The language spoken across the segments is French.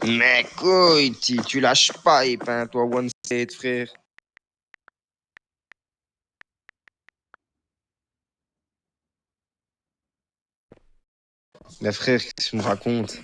Mais couille, tu lâches pas, épin, toi, One State, frère. Mais frère, qu'est-ce que tu me racontes?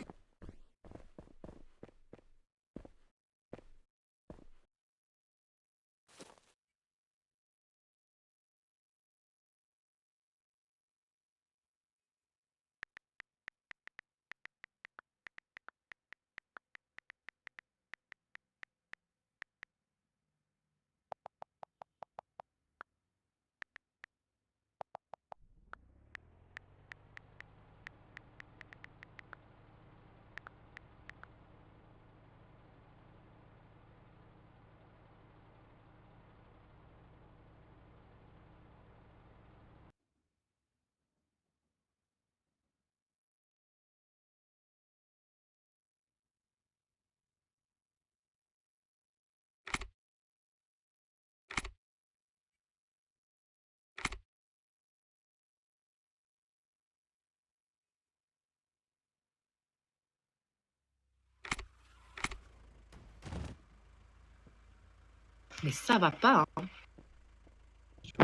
Mais ça va pas, hein.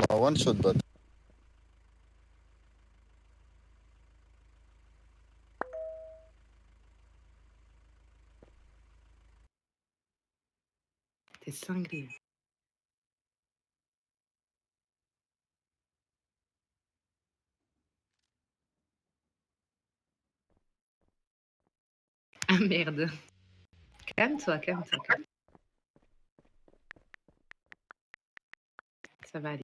One shot, bot. T'es cinglé. Ah merde. Calme-toi, calme-toi. Ça va aller.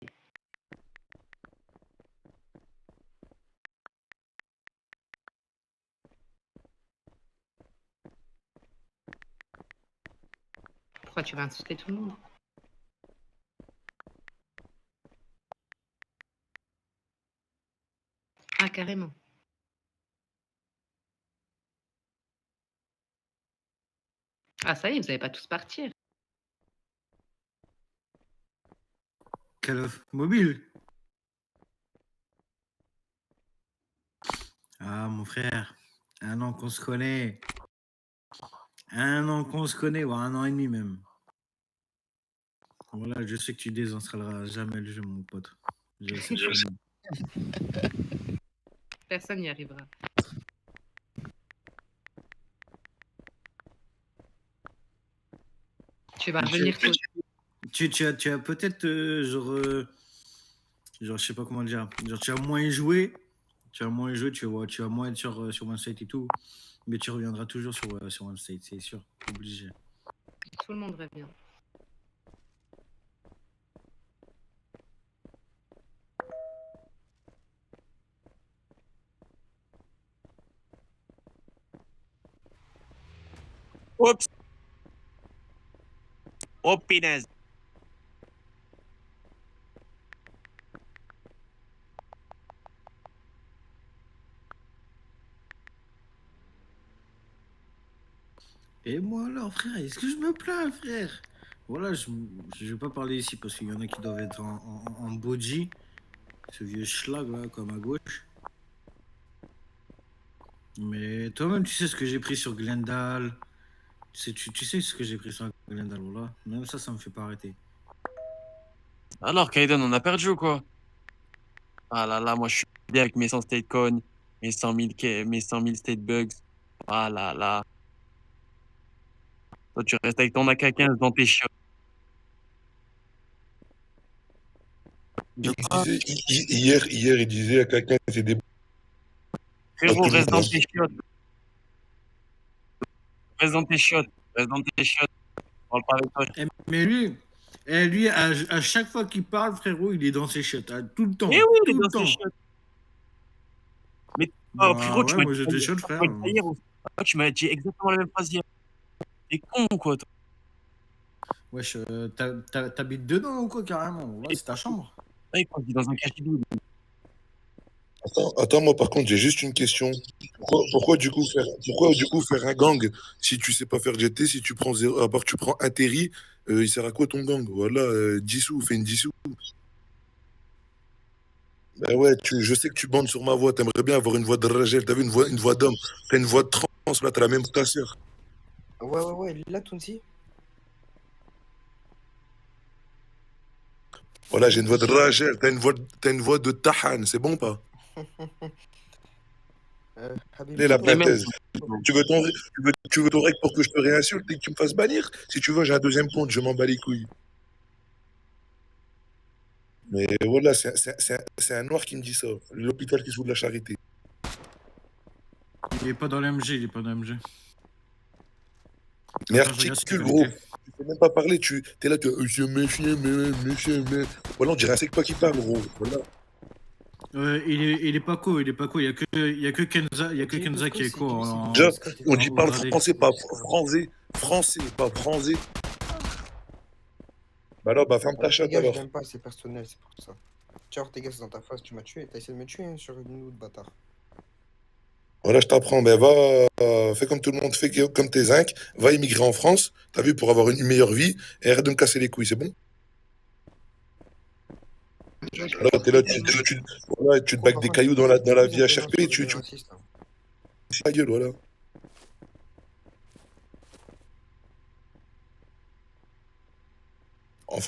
Pourquoi tu vas insulter tout le monde? Ah, carrément. Ah, ça y est, vous n'allez pas tous partir. Call of Mobile. Ah, mon frère, 1 an qu'on se connaît. 1 an qu'on se connaît, ou 1 an et demi même. Voilà, je sais que tu désinstalleras jamais le jeu, mon pote. Je sais. Personne n'y arrivera. Tu vas revenir tôt. Tu as peut-être, genre, je sais pas comment le dire. Genre, tu as moins joué. Tu vas moins être sur One State et tout. Mais tu reviendras toujours sur One State, c'est sûr. Obligé. Tout le monde revient. Oups. Oh, punaise. Et moi alors, frère, est-ce que je me plains, frère? Voilà, je vais pas parler ici parce qu'il y en a qui doivent être en body. Ce vieux schlag là, comme à gauche. Mais toi-même, tu sais ce que j'ai pris sur Glendale. Tu sais ce que j'ai pris sur Glendale, voilà. Même ça me fait pas arrêter. Alors, Kaiden, on a perdu ou quoi? Ah là là, moi je suis bien avec mes 100 state coins, mes 100 000 state bugs. Ah là là. Toi, tu restes avec ton AK-15 dans tes chiottes. De quoi? Hier, il disait à quelqu'un que c'est des Frérot, reste dans tes chiottes. Reste dans tes chiottes. Reste dans tes chiottes. On parle pas avec toi. Mais lui, à chaque fois qu'il parle, frérot, il est dans ses chiottes. Tout le temps. Eh oui, il est Tout le dans ses temps. chiottes. Mais Bah frérot, ouais, moi j'ai des chiottes, frère. hier, tu m'as dit exactement la même phrase hier. T'es con ou quoi, toi? Wesh, t'habites dedans ou quoi, carrément? Ouais, c'est ta chambre. Ouais, quand il est dans un cachibou. Attends, moi par contre, j'ai juste une question. Pourquoi du coup faire un gang si tu sais pas faire GT, si tu prends zéro, à part que tu prends un terry, il sert à quoi ton gang? Voilà, 10 sous, fais une 10 sous. Ben ouais, je sais que tu bandes sur ma voix, t'aimerais bien avoir une voix de Ragel, t'as vu une voix d'homme, t'as une voix de trans, là, t'as la même que ta sœur. Ouais, il est là, Tounsi. Voilà, j'ai une voix de Rachel, t'as une voix de Tahan, c'est bon pas? Habibi, Allez, la Et même, synthèse. Tu veux ton règle pour que je te réinsulte et que tu me fasses bannir? Si tu veux, j'ai un deuxième compte, je m'en bats les couilles. Mais voilà, c'est un noir qui me dit ça. L'hôpital qui se fout de la charité. Il est pas dans l'MG, il est pas dans l'MG. Mais Attends, je regarde si tu articule, es gros. connecté. Tu sais même pas parler, t'es là, je me fie, mais. Voilà, on dirait c'est que toi qui parles, gros. Voilà. Il est pas co, il est pas co. Il y a que Kenza, il y a que Kenza qui est co Déjà, on dit au parle gradé. français, pas français. Français, pas français. Bah alors, bah ferme ta chatte Ortega, je alors. l'aime pas, c'est personnel, c'est pour ça. Tiens, Ortega, c'est dans ta face, tu m'as tué. T'as essayé de me tuer hein, sur une autre bâtard. Voilà, je t'apprends, ben va, fais comme tout le monde fait, comme tes zincs, va immigrer en France, t'as vu, pour avoir une meilleure vie, et arrête de me casser les couilles, c'est bon? Alors, t'es là, voilà, tu te bacs des cailloux dans la vie HRP, tu me Raciste, hein. casses la gueule, voilà.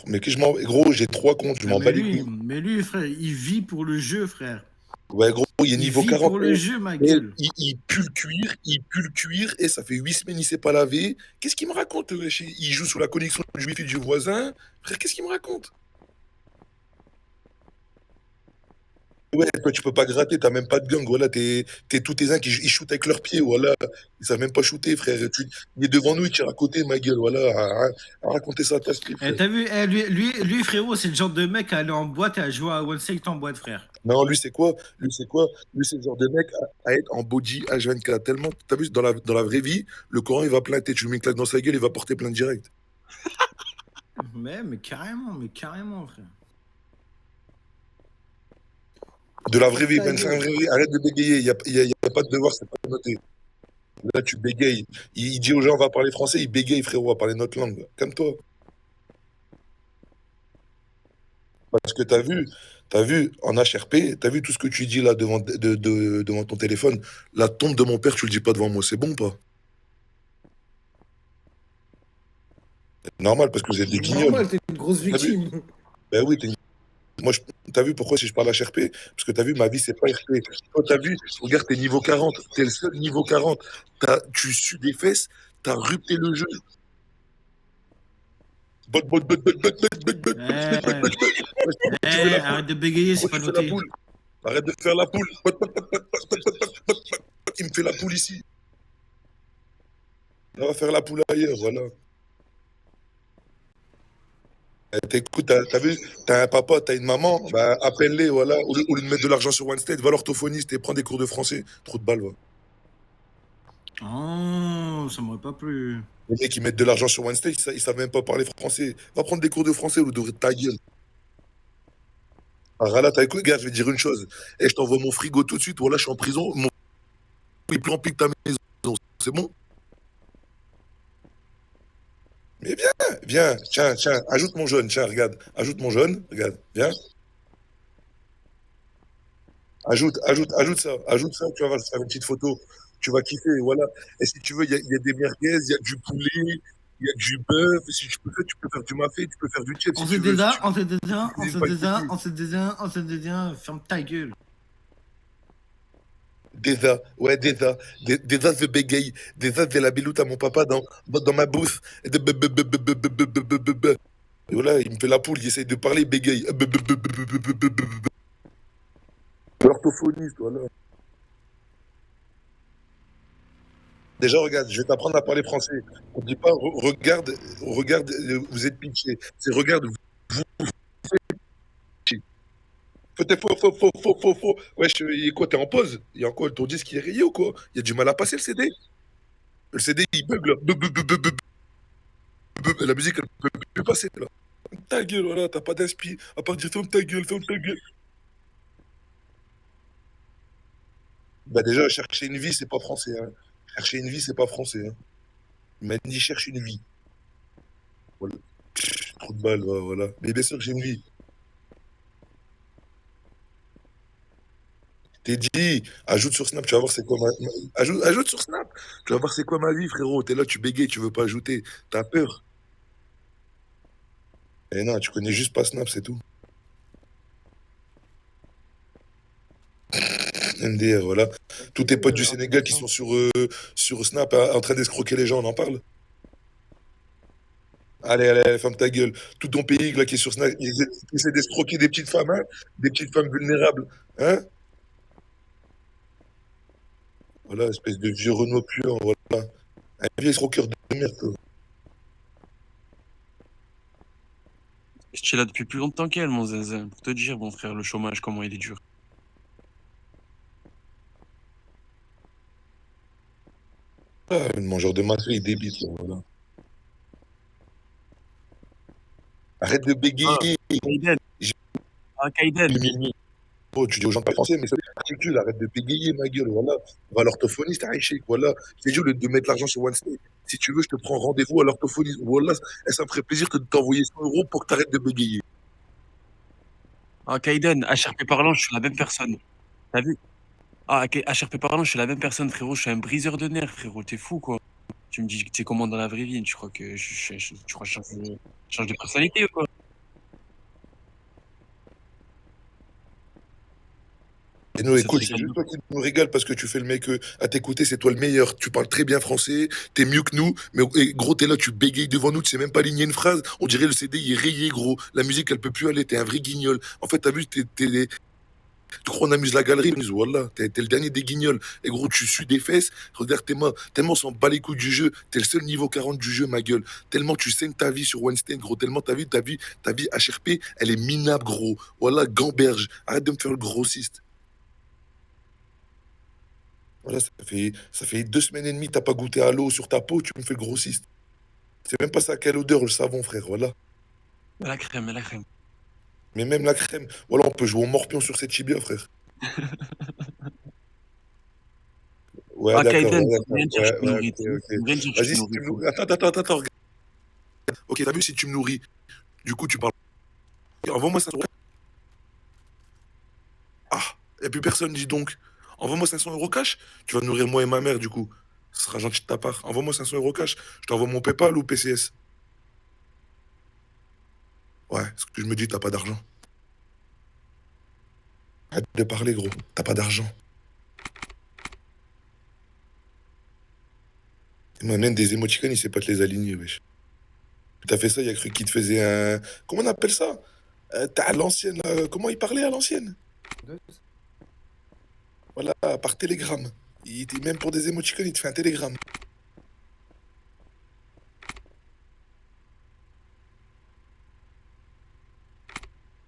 Mais que je m'en. Gros, j'ai 3 comptes, je m'en bats les couilles. Mais lui, frère, il vit pour le jeu, frère. Ouais, gros, il est Il niveau vit 40. pour le jeu, ma Et gueule. il pue le cuir, et ça fait 8 semaines, il s'est pas lavé. Qu'est-ce qu'il me raconte, wesh? Il joue sous la connexion du wifi du voisin. Frère, qu'est-ce qu'il me raconte? Ouais, toi, tu peux pas gratter, t'as même pas de gang, voilà, t'es tous tes uns qui ils shootent avec leurs pieds, voilà. Ils savent même pas shooter, frère. Il est devant nous, il tire à côté, ma gueule, voilà. À raconter ça à ta street, frère. T'as vu, lui, frérot, c'est le genre de mec à aller en boîte et à jouer à One Select en boîte, frère. Non, lui, c'est quoi? Lui, c'est le genre de mec à être en body H24. Tellement, t'as vu, dans la vraie vie, le Coran, il va planter. Tu lui mets une claque dans sa gueule, il va porter plainte direct. Mais carrément, frère. De la vraie vie, 25 vraie vie, arrête de bégayer. Il y a pas de devoir, c'est pas noté. Là, tu bégayes. Il dit aux gens, on va parler français, il bégaye, frérot, on va parler notre langue. Calme-toi. Parce que t'as vu, en HRP, t'as vu tout ce que tu dis là devant ton téléphone. La tombe de mon père, tu le dis pas devant moi, c'est bon ou pas? Normal, parce que vous êtes des guignols. Normal, t'es une grosse T'as vu? victime. Ben oui, moi, t'as vu pourquoi si je parle HRP? Parce que t'as vu, ma vie, c'est pas RP. Toi, t'as vu, regarde, t'es niveau 40. T'es le seul niveau 40. Tu sues des fesses, t'as rupté le jeu. Bot, bot, bot, bot, bot, bot, bot, bot, Eh, bot, bot, bot. Tu fais la poule. arrête de bégayer, c'est Pourquoi pas tu fais la noté. poule? Arrête de faire la poule. Bot, bot, bot, bot, bot, bot, bot, bot, bot. Il me fait la poule ici. On va faire la poule ailleurs, voilà. Écoute, t'as vu, t'as un papa, t'as une maman, bah appelle-les, voilà. Au lieu de mettre de l'argent sur OneState, va l'orthophoniste et prends des cours de français. Trop de balles, va. Oh, ça m'aurait pas plu. Les mecs qui mettent de l'argent sur OneState, ils savent même pas parler français. Va prendre des cours de français au lieu d'ouvrir ta gueule. Ah, là, t'as écouté, gars, je vais te dire une chose. Et je t'envoie mon frigo tout de suite, voilà, je suis en prison, mon frigo est plus rempli que ta maison. C'est bon? Mais viens, tiens, ajoute mon jaune, tiens, regarde. Ajoute mon jaune, regarde, viens. Ajoute ça, tu vas voir, faire une petite photo. Tu vas kiffer, voilà. Et si tu veux, il y a des merguez, il y a du poulet, il y a du bœuf. Si tu peux faire du mafé, tu peux faire du tchèp On si se tu veux. dédain, Si on se dédain, tu on se cuisines pas dédain, ici. on se dédain, ferme ta gueule. Déjà, je bégaye. Déjà, j'ai la biloute à mon papa dans ma bouche. Et voilà, il me fait la poule, il essaye de parler, il bégaye. L'orthophoniste, voilà. Déjà, regarde, je vais t'apprendre à parler français. On dit pas regarde, vous êtes pitché. C'est regarde, vous pitché. Faux. Wesh, il est quoi, t'es en pause? Il y a encore ton disque qui est rayé ou quoi? Il y a du mal à passer le CD. Le CD, il bug là. La musique, elle peut plus passer là. Ta gueule, voilà, t'as pas d'inspi. À part dire ferme ta gueule, ferme ta gueule. Bah déjà, chercher une vie, c'est pas français. Hein. Chercher une vie, c'est pas français. Hein. Il m'a dit cherche une vie. Voilà. Trop de balles, voilà. Mais bien sûr que j'ai une vie. T'es dit, ajoute sur Snap, tu vas voir c'est quoi ajoute sur Snap. Tu vas voir c'est quoi ma vie, frérot. T'es là, tu bégayes, tu veux pas ajouter. T'as peur. Eh non, tu connais juste pas Snap, c'est tout. MDR, voilà. Tous tes potes du Sénégal qui sont sur Snap en train d'escroquer les gens, on en parle. Allez, allez, ferme ta gueule. Tout ton pays là qui est sur Snap, ils essaient d'escroquer des petites femmes, hein, des petites femmes vulnérables. Hein? Voilà, espèce de vieux Renault puant, voilà. Un vieux escroqueur de merde, quoi. Je suis là depuis plus longtemps qu'elle, mon zinzin. Pour te dire, mon frère, le chômage, comment il est dur. Ah, le mangeur de maçon, il débite, là, voilà. Arrête de bégayer. Kaiden. J'ai- Ah, Kaiden. Oh, tu dis aux gens de pas français, mais ça articule, arrête de bégayer, ma gueule, voilà. Va à l'orthophoniste, Aïchik, voilà. Je t'ai dit, au lieu de mettre l'argent sur OneStay, si tu veux, je te prends rendez-vous à l'orthophoniste. Voilà, et ça me ferait plaisir que de t'envoyer 100 euros pour que t'arrêtes de bégayer. Ah, Kaiden, HRP parlant, je suis la même personne. T'as vu? Ah, HRP parlant, je suis la même personne, frérot. Je suis un briseur de nerfs, frérot. T'es fou, quoi. Tu me dis que t'es comment dans la vraie vie? Tu crois que tu crois que je change de personnalité ou quoi? Et nous, Ça te écoute, c'est régale juste de toi qui nous régale parce que tu fais le mec à t'écouter, c'est toi le meilleur. Tu parles très bien français, t'es mieux que nous, mais gros, t'es là, tu bégayes devant nous, tu sais même pas aligner une phrase. On dirait le CD, il est rayé, gros. La musique, elle peut plus aller, t'es un vrai guignol. En fait, t'as vu, tu crois on amuse la galerie, voilà, t'es le dernier des guignols. Et gros, tu sues des fesses, regarde tes mains, tellement on s'en bat les couilles du jeu, t'es le seul niveau 40 du jeu, ma gueule. Tellement tu saignes ta vie sur Weinstein, gros, tellement ta vie HRP, elle est minable, gros. Voilà, gamberge, arrête de me faire le grossiste. Voilà, ça fait 2 semaines et demie, t'as pas goûté à l'eau sur ta peau, tu me fais le grossiste. C'est même pas ça, quelle odeur le savon, frère, voilà. la crème, la crème. Mais même la crème, voilà, on peut jouer au morpion sur cette tibia, frère. Ouais, Ah, d'accord, Kaiden, ouais, tu veux rien d'accord. dire, je Ouais, te ouais, nourris. ok, Tu ok. veux rien dire, je te Vas-y, si nourris, tu me frérot. nourris. Attends, regarde. Ok, t'as vu, si tu me nourris, du coup, tu parles. Envoie-moi 500 euros. Ah, y a plus personne, dis donc. Envoie-moi 500 euros cash. Tu vas nourrir moi et ma mère, du coup. Ce sera gentil de ta part. Envoie-moi 500 euros cash. Je t'envoie mon PayPal ou PCS. Ouais, ce que je me dis, t'as pas d'argent. Arrête de parler, gros. T'as pas d'argent. Il m'amène des émoticônes, il sait pas te les aligner, wesh. T'as fait ça, il a cru qu'il te faisait un. Comment on appelle ça? T'as à l'ancienne. Comment il parlait à l'ancienne? Voilà, par télégramme. Même pour des émoticônes, il te fait un télégramme.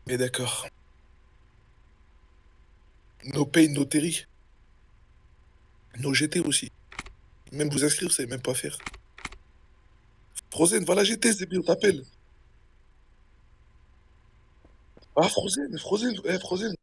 Mais d'accord. No pay, no terry. No GT aussi. Même vous inscrire, vous savez même pas faire. Frozen, voilà GT, c'est bien, on t'appelle. Ah, Frozen, Frozen, Frozen.